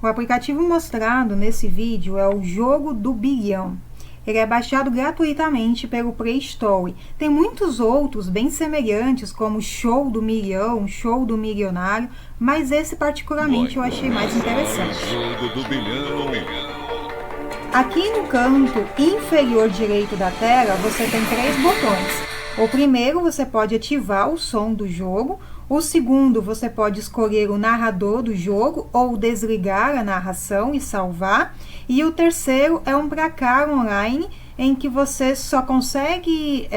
O aplicativo mostrado nesse vídeo é o Jogo do Bilhão. Ele é baixado gratuitamente pelo Play Store. Tem muitos outros bem semelhantes, como Show do Milhão, Show do Milionário, mas esse particularmente eu achei mais interessante. Jogo do Bilhão. Aqui no canto inferior direito da tela, você tem 3 botões. O primeiro, você pode ativar o som do jogo. O segundo, você pode escolher o narrador do jogo ou desligar a narração e salvar. E o terceiro é um placar online, em que você só consegue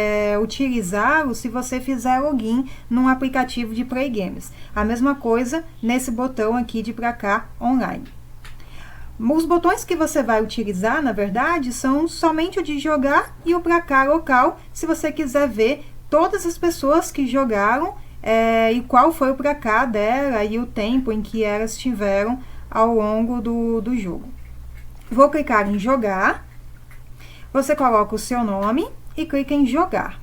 utilizá-lo se você fizer login num aplicativo de Play Games. A mesma coisa nesse botão aqui de placar online. Os botões que você vai utilizar, na verdade, são somente o de jogar e o placar local, se você quiser ver todas as pessoas que jogaram e qual foi o placar dela e o tempo em que elas tiveram ao longo do jogo. Vou clicar em jogar, você coloca o seu nome e clica em jogar.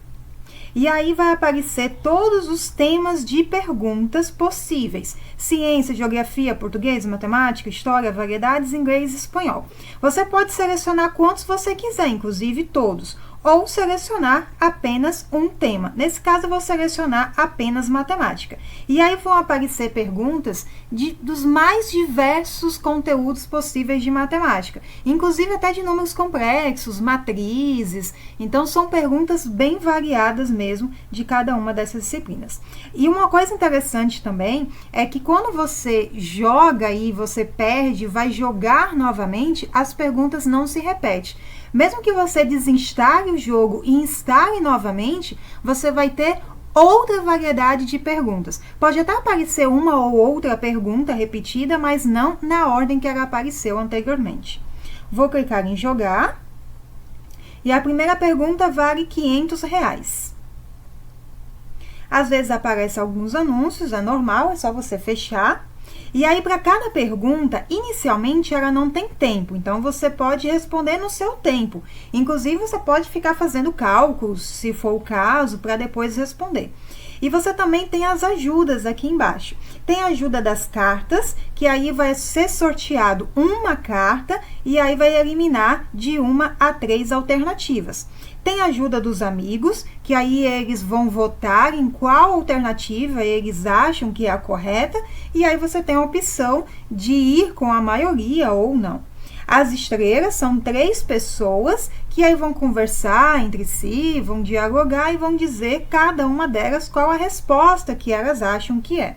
E aí vai aparecer todos os temas de perguntas possíveis. Ciência, geografia, português, matemática, história, variedades, inglês e espanhol. Você pode selecionar quantos você quiser, inclusive todos. Ou selecionar apenas um tema. Nesse caso, eu vou selecionar apenas matemática. E aí vão aparecer perguntas dos mais diversos conteúdos possíveis de matemática. Inclusive até de números complexos, matrizes. Então, são perguntas bem variadas mesmo de cada uma dessas disciplinas. E uma coisa interessante também é que quando você joga e você perde, vai jogar novamente, as perguntas não se repetem. Mesmo que você desinstale o jogo e instale novamente, você vai ter outra variedade de perguntas. Pode até aparecer uma ou outra pergunta repetida, mas não na ordem que ela apareceu anteriormente. Vou clicar em jogar. E a primeira pergunta vale R$500. Às vezes aparecem alguns anúncios, é normal, é só você fechar. E aí, para cada pergunta, inicialmente ela não tem tempo, então você pode responder no seu tempo. Inclusive, você pode ficar fazendo cálculos, se for o caso, para depois responder. E você também tem as ajudas aqui embaixo. Tem a ajuda das cartas, que aí vai ser sorteado uma carta e aí vai eliminar de 1 a 3 alternativas. Tem a ajuda dos amigos, que aí eles vão votar em qual alternativa eles acham que é a correta, e aí você tem a opção de ir com a maioria ou não. As estrelas são 3 pessoas que aí vão conversar entre si, vão dialogar e vão dizer cada uma delas qual a resposta que elas acham que é.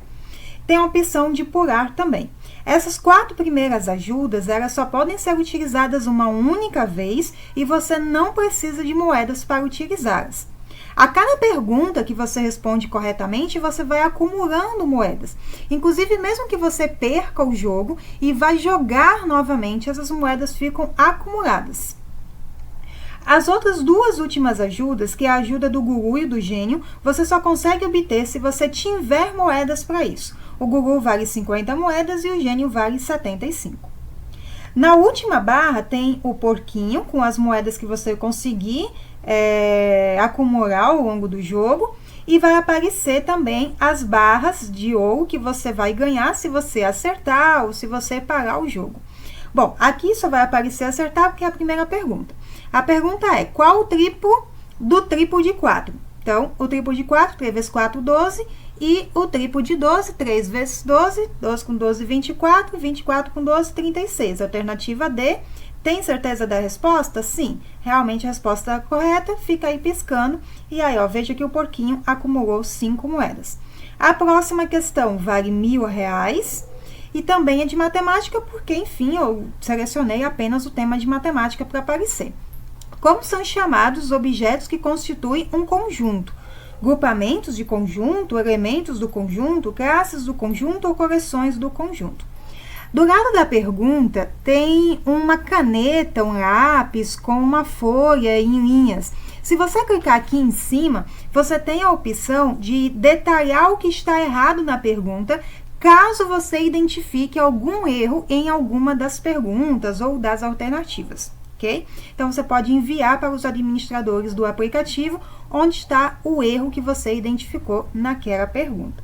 Tem a opção de pular também. Essas 4 primeiras ajudas, elas só podem ser utilizadas uma única vez e você não precisa de moedas para utilizá-las. A cada pergunta que você responde corretamente, você vai acumulando moedas. Inclusive, mesmo que você perca o jogo e vai jogar novamente, essas moedas ficam acumuladas. As outras 2 últimas ajudas, que é a ajuda do guru e do gênio, você só consegue obter se você tiver moedas para isso. O guru vale 50 moedas e o gênio vale 75. Na última barra tem o porquinho, com as moedas que você conseguir acumular ao longo do jogo. E vai aparecer também as barras de ouro que você vai ganhar se você acertar ou se você parar o jogo. Bom, aqui só vai aparecer acertar porque é a primeira pergunta. A pergunta é, qual o triplo do triplo de 4? Então, o triplo de 4, 3 vezes 4, 12. E o triplo de 12, 3 vezes 12, 12 com 12, 24, 24 com 12, 36. Alternativa D. Tem certeza da resposta? Sim, realmente a resposta é correta, fica aí piscando. E aí, ó, veja que o porquinho acumulou 5 moedas. A próxima questão vale R$1.000 e também é de matemática, porque, enfim, eu selecionei apenas o tema de matemática para aparecer. Como são chamados os objetos que constituem um conjunto? Grupamentos de conjunto, elementos do conjunto, classes do conjunto ou coleções do conjunto. Do lado da pergunta, tem uma caneta, um lápis com uma folha em linhas. Se você clicar aqui em cima, você tem a opção de detalhar o que está errado na pergunta, caso você identifique algum erro em alguma das perguntas ou das alternativas. Ok? Então, você pode enviar para os administradores do aplicativo onde está o erro que você identificou naquela pergunta.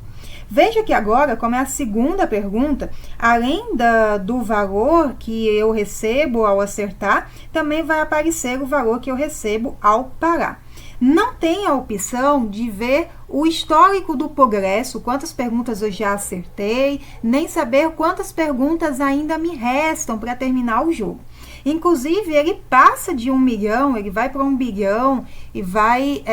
Veja que agora, como é a segunda pergunta, além do valor que eu recebo ao acertar, também vai aparecer o valor que eu recebo ao parar. Não tem a opção de ver o histórico do progresso, quantas perguntas eu já acertei, nem saber quantas perguntas ainda me restam para terminar o jogo. Inclusive, ele passa de 1 milhão, ele vai para 1 bilhão e vai...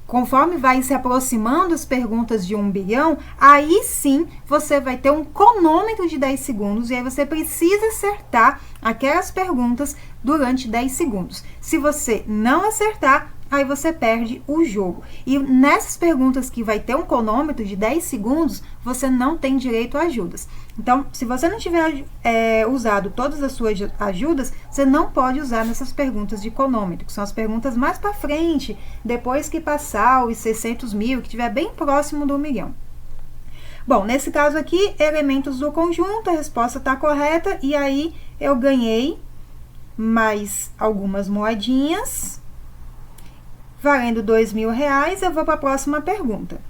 conforme vai se aproximando as perguntas de 1 bilhão, aí sim você vai ter um cronômetro de 10 segundos e aí você precisa acertar aquelas perguntas durante 10 segundos. Se você não acertar, aí você perde o jogo. E nessas perguntas que vai ter um cronômetro de 10 segundos, você não tem direito a ajudas. Então, se você não tiver usado todas as suas ajudas, você não pode usar nessas perguntas de cronômetro, que são as perguntas mais para frente, depois que passar os 600 mil, que estiver bem próximo do 1 milhão. Bom, nesse caso aqui, elementos do conjunto, a resposta está correta, e aí eu ganhei mais algumas moedinhas, valendo R$2.000, eu vou para a próxima pergunta.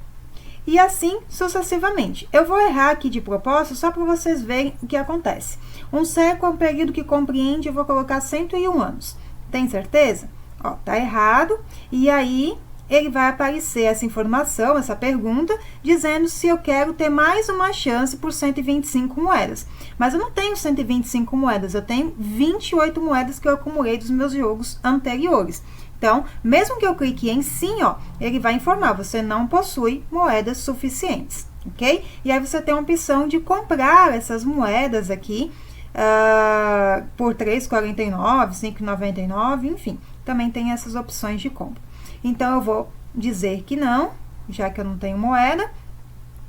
E assim sucessivamente. Eu vou errar aqui de propósito só para vocês verem o que acontece. Um século é um período que compreende, eu vou colocar 101 anos. Tem certeza? Ó, tá errado. E aí, ele vai aparecer essa informação, essa pergunta, dizendo se eu quero ter mais uma chance por 125 moedas. Mas eu não tenho 125 moedas, eu tenho 28 moedas que eu acumulei dos meus jogos anteriores. Então, mesmo que eu clique em sim, ó, ele vai informar, você não possui moedas suficientes, ok? E aí você tem a opção de comprar essas moedas aqui por R$3,49, R$5,99, enfim. Também tem essas opções de compra. Então, eu vou dizer que não, já que eu não tenho moeda.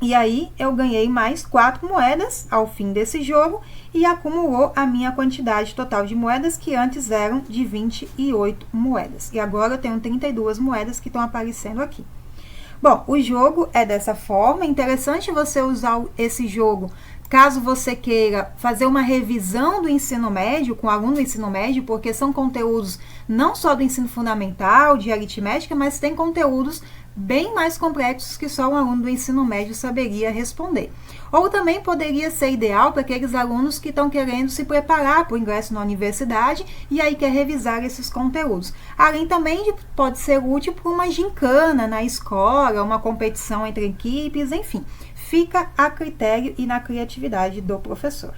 E aí, eu ganhei mais 4 moedas ao fim desse jogo e acumulou a minha quantidade total de moedas, que antes eram de 28 moedas. E agora eu tenho 32 moedas que estão aparecendo aqui. Bom, o jogo é dessa forma. É interessante você usar esse jogo caso você queira fazer uma revisão do ensino médio, com aluno do ensino médio, porque são conteúdos não só do ensino fundamental, de aritmética, mas tem conteúdos bem mais complexos que só um aluno do ensino médio saberia responder. Ou também poderia ser ideal para aqueles alunos que estão querendo se preparar para o ingresso na universidade e aí quer revisar esses conteúdos. Além também de pode ser útil para uma gincana na escola, uma competição entre equipes, enfim. Fica a critério e na criatividade do professor.